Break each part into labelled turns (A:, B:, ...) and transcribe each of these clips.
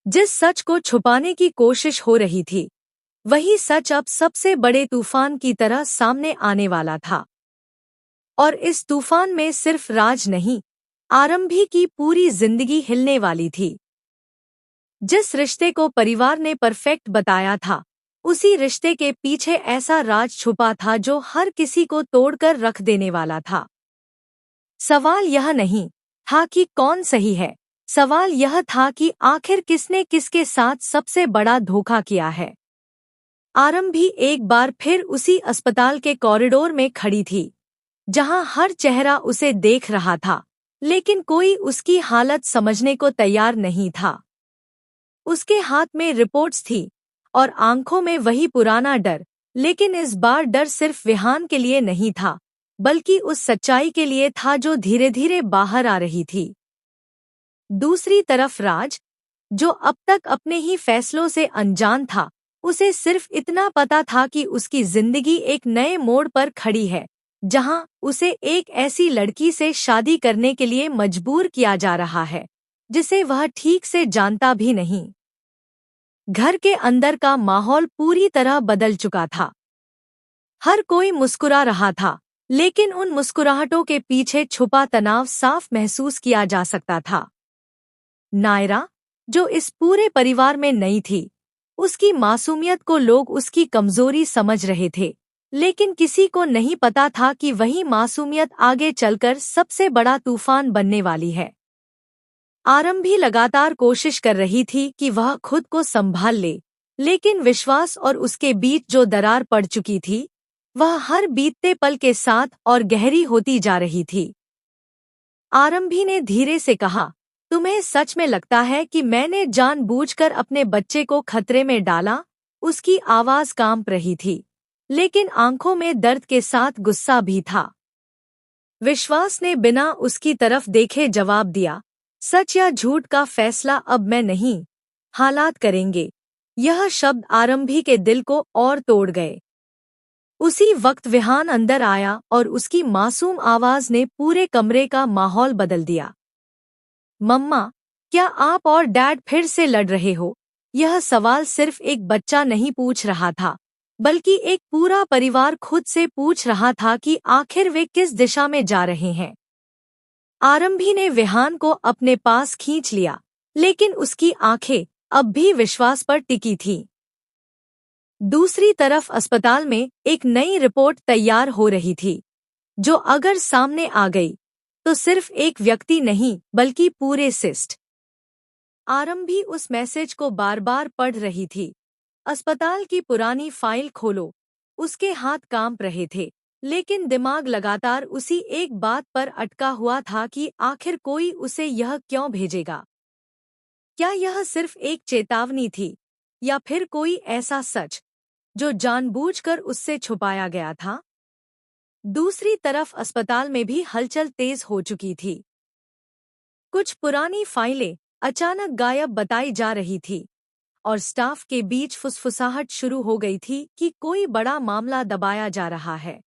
A: जिस सच को छुपाने की कोशिश हो रही थी, वही सच अब सबसे बड़े तूफान की तरह सामने आने वाला था। और इस तूफान में सिर्फ राज नहीं, आरंभी की पूरी जिंदगी हिलने वाली थी। जिस रिश्ते को परिवार ने परफेक्ट बताया था, उसी रिश्ते के पीछे ऐसा राज छुपा था जो हर किसी को तोड़कर रख देने वाला था। सवाल यह नहीं था कि कौन सही है, सवाल यह था कि आखिर किसने किसके साथ सबसे बड़ा धोखा किया है। आरंभी एक बार फिर उसी अस्पताल के कॉरिडोर में खड़ी थी, जहां हर चेहरा उसे देख रहा था, लेकिन कोई उसकी हालत समझने को तैयार नहीं था। उसके हाथ में रिपोर्ट्स थी और आंखों में वही पुराना डर, लेकिन इस बार डर सिर्फ विहान के लिए नहीं था, बल्कि उस सच्चाई के लिए था जो धीरे धीरे बाहर आ रही थी। दूसरी तरफ राज, जो अब तक अपने ही फैसलों से अनजान था, उसे सिर्फ इतना पता था कि उसकी जिंदगी एक नए मोड़ पर खड़ी है, जहां उसे एक ऐसी लड़की से शादी करने के लिए मजबूर किया जा रहा है जिसे वह ठीक से जानता भी नहीं। घर के अंदर का माहौल पूरी तरह बदल चुका था। हर कोई मुस्कुरा रहा था, लेकिन उन मुस्कुराहटों के पीछे छुपा तनाव साफ महसूस किया जा सकता था। नायरा, जो इस पूरे परिवार में नई थी, उसकी मासूमियत को लोग उसकी कमजोरी समझ रहे थे, लेकिन किसी को नहीं पता था कि वही मासूमियत आगे चलकर सबसे बड़ा तूफान बनने वाली है। आरंभी लगातार कोशिश कर रही थी कि वह खुद को संभाल ले, लेकिन विश्वास और उसके बीच जो दरार पड़ चुकी थी, वह हर बीतते पल के साथ और गहरी होती जा रही थी। आरंभी ने धीरे से कहा, तुम्हें सच में लगता है कि मैंने जानबूझकर अपने बच्चे को खतरे में डाला? उसकी आवाज कांप रही थी, लेकिन आंखों में दर्द के साथ गुस्सा भी था। विश्वास ने बिना उसकी तरफ देखे जवाब दिया, सच या झूठ का फैसला अब मैं नहीं, हालात करेंगे। यह शब्द आरंभी के दिल को और तोड़ गए। उसी वक्त विहान अंदर आया और उसकी मासूम आवाज ने पूरे कमरे का माहौल बदल दिया। मम्मा, क्या आप और डैड फिर से लड़ रहे हो? यह सवाल सिर्फ एक बच्चा नहीं पूछ रहा था, बल्कि एक पूरा परिवार खुद से पूछ रहा था कि आखिर वे किस दिशा में जा रहे हैं। आरंभी ने विहान को अपने पास खींच लिया, लेकिन उसकी आंखें अब भी विश्वास पर टिकी थीं। दूसरी तरफ अस्पताल में एक नई रिपोर्ट तैयार हो रही थी, जो अगर सामने आ गई तो सिर्फ एक व्यक्ति नहीं बल्कि पूरे सिस्ट। आरंभी उस मैसेज को बार बार पढ़ रही थी। अस्पताल की पुरानी फाइल खोलो। उसके हाथ कांप रहे थे, लेकिन दिमाग लगातार उसी एक बात पर अटका हुआ था कि आखिर कोई उसे यह क्यों भेजेगा। क्या यह सिर्फ एक चेतावनी थी, या फिर कोई ऐसा सच जो जानबूझकर उससे छुपाया गया था? दूसरी तरफ अस्पताल में भी हलचल तेज हो चुकी थी। कुछ पुरानी फाइलें अचानक गायब बताई जा रही थी, और स्टाफ के बीच फुसफुसाहट शुरू हो गई थी कि कोई बड़ा मामला दबाया जा रहा है।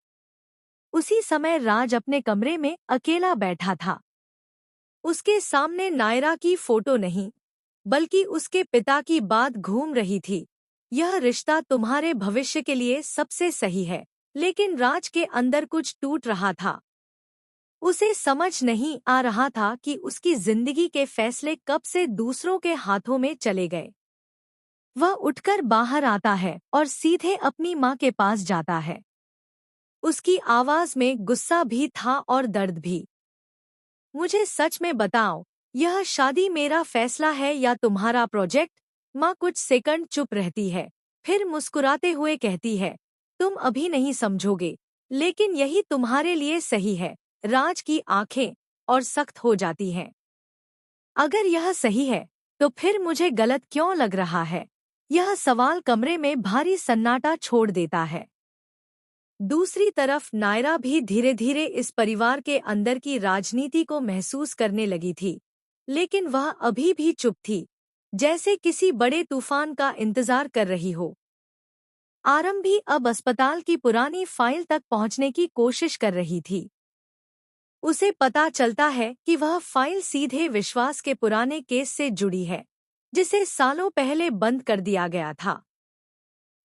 A: उसी समय राज अपने कमरे में अकेला बैठा था। उसके सामने नायरा की फोटो नहीं, बल्कि उसके पिता की बात घूम रही थी। यह रिश्ता तुम्हारे भविष्य के लिए सबसे सही है, लेकिन राज के अंदर कुछ टूट रहा था। उसे समझ नहीं आ रहा था कि उसकी जिंदगी के फैसले कब से दूसरों के हाथों में चले गए। वह उठकर बाहर आता है और सीधे अपनी माँ के पास जाता है। उसकी आवाज में गुस्सा भी था और दर्द भी। मुझे सच में बताओ, यह शादी मेरा फैसला है या तुम्हारा प्रोजेक्ट? माँ कुछ सेकंड चुप रहती है, फिर मुस्कुराते हुए कहती है, तुम अभी नहीं समझोगे, लेकिन यही तुम्हारे लिए सही है। राज की आंखें और सख्त हो जाती हैं। अगर यह सही है, तो फिर मुझे गलत क्यों लग रहा है? यह सवाल कमरे में भारी सन्नाटा छोड़ देता है। दूसरी तरफ नायरा भी धीरे धीरे इस परिवार के अंदर की राजनीति को महसूस करने लगी थी, लेकिन वह अभी भी चुप थी, जैसे किसी बड़े तूफान का इंतजार कर रही हो। आरंभी अब अस्पताल की पुरानी फाइल तक पहुंचने की कोशिश कर रही थी। उसे पता चलता है कि वह फाइल सीधे विश्वास के पुराने केस से जुड़ी है। जिसे सालों पहले बंद कर दिया गया था।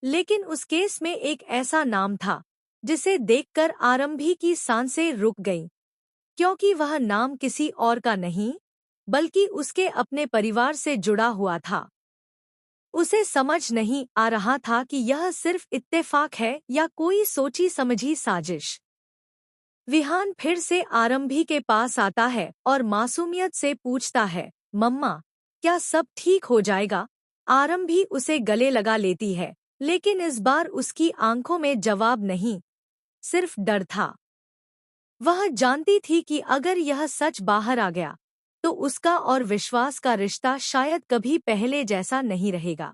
A: लेकिन उस केस में एक ऐसा नाम था जिसे देखकर आरंभी की सांसें रुक गईं, क्योंकि वह नाम किसी और का नहीं बल्कि उसके अपने परिवार से जुड़ा हुआ था। उसे समझ नहीं आ रहा था कि यह सिर्फ इत्तेफाक है या कोई सोची समझी साजिश। विहान फिर से आरंभी के पास आता है और मासूमियत से पूछता है, मम्मा, क्या सब ठीक हो जाएगा? आरंभी उसे गले लगा लेती है, लेकिन इस बार उसकी आंखों में जवाब नहीं, सिर्फ डर था। वह जानती थी कि अगर यह सच बाहर आ गया तो उसका और विश्वास का रिश्ता शायद कभी पहले जैसा नहीं रहेगा।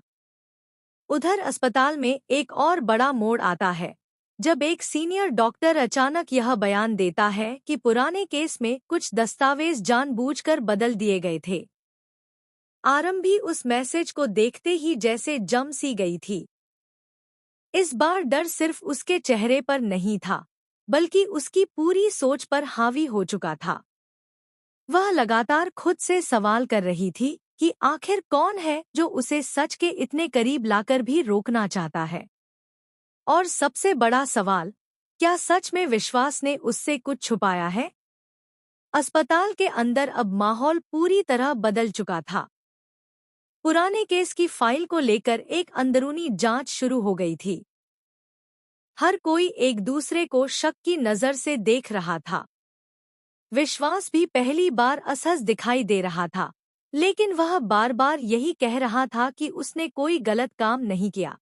A: उधर अस्पताल में एक और बड़ा मोड़ आता है जब एक सीनियर डॉक्टर अचानक यह बयान देता है कि पुराने केस में कुछ दस्तावेज जानबूझकर बदल दिए गए थे। आरंभी उस मैसेज को देखते ही जैसे जम सी गई थी। इस बार डर सिर्फ उसके चेहरे पर नहीं था, बल्कि उसकी पूरी सोच पर हावी हो चुका था। वह लगातार खुद से सवाल कर रही थी कि आखिर कौन है जो उसे सच के इतने करीब लाकर भी रोकना चाहता है। और सबसे बड़ा सवाल, क्या सच में विश्वास ने उससे कुछ छुपाया है? अस्पताल के अंदर अब माहौल पूरी तरह बदल चुका था। पुराने केस की फाइल को लेकर एक अंदरूनी जांच शुरू हो गई थी। हर कोई एक दूसरे को शक की नजर से देख रहा था। विश्वास भी पहली बार असहज दिखाई दे रहा था, लेकिन वह बार बार यही कह रहा था कि उसने कोई गलत काम नहीं किया।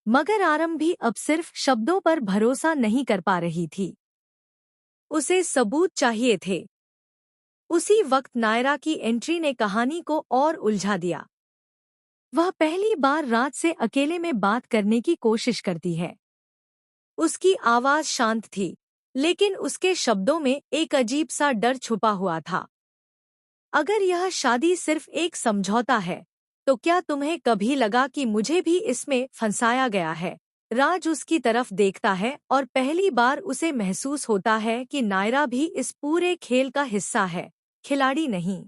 A: मगर आरंभी अब सिर्फ शब्दों पर भरोसा नहीं कर पा रही थी। उसे सबूत चाहिए थे। उसी वक्त नायरा की एंट्री ने कहानी को और उलझा दिया। वह पहली बार रात से अकेले में बात करने की कोशिश करती है। उसकी आवाज शांत थी, लेकिन उसके शब्दों में एक अजीब सा डर छुपा हुआ था। अगर यह शादी सिर्फ एक समझौता है, तो क्या तुम्हें कभी लगा कि मुझे भी इसमें फंसाया गया है? राज उसकी तरफ देखता है और पहली बार उसे महसूस होता है कि नायरा भी इस पूरे खेल का हिस्सा है, खिलाड़ी नहीं।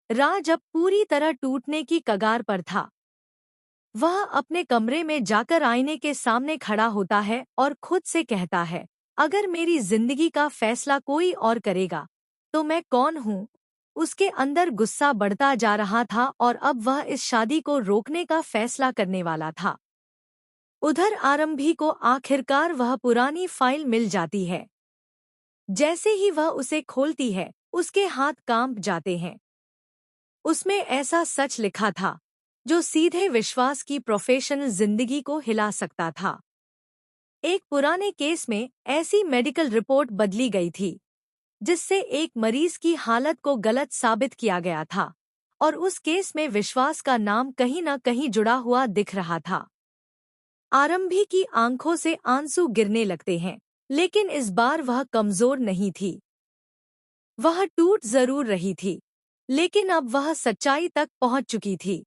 A: राज अब पूरी तरह टूटने की कगार पर था। वह अपने कमरे में जाकर आईने के सामने खड़ा होता है और खुद से कहता है, अगर मेरी जिंदगी का फैसला कोई और करेगा तो मैं कौन हूँ? उसके अंदर गुस्सा बढ़ता जा रहा था और अब वह इस शादी को रोकने का फैसला करने वाला था। उधर आरंभी को आखिरकार वह पुरानी फाइल मिल जाती है। जैसे ही वह उसे खोलती है, उसके हाथ कांप जाते हैं। उसमें ऐसा सच लिखा था जो सीधे विश्वास की प्रोफेशनल जिंदगी को हिला सकता था। एक पुराने केस में ऐसी मेडिकल रिपोर्ट बदली गई थी जिससे एक मरीज की हालत को गलत साबित किया गया था, और उस केस में विश्वास का नाम कहीं न कहीं जुड़ा हुआ दिख रहा था। आरंभी की आंखों से आंसू गिरने लगते हैं, लेकिन इस बार वह कमजोर नहीं थी। वह टूट जरूर रही थी, लेकिन अब वह सच्चाई तक पहुंच चुकी थी।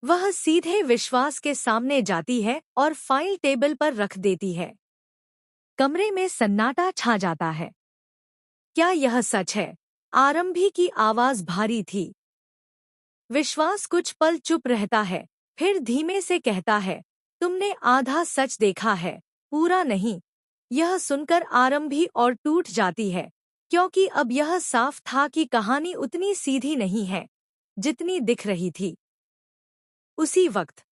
A: वह सीधे विश्वास के सामने जाती है और फाइल टेबल पर रख देती है। कमरे में सन्नाटा छा जाता है। क्या यह सच है? आरंभी की आवाज भारी थी। विश्वास कुछ पल चुप रहता है, फिर धीमे से कहता है, तुमने आधा सच देखा है, पूरा नहीं। यह सुनकर आरंभी और टूट जाती है, क्योंकि अब यह साफ था कि कहानी उतनी सीधी नहीं है जितनी दिख रही थी। उसी वक्त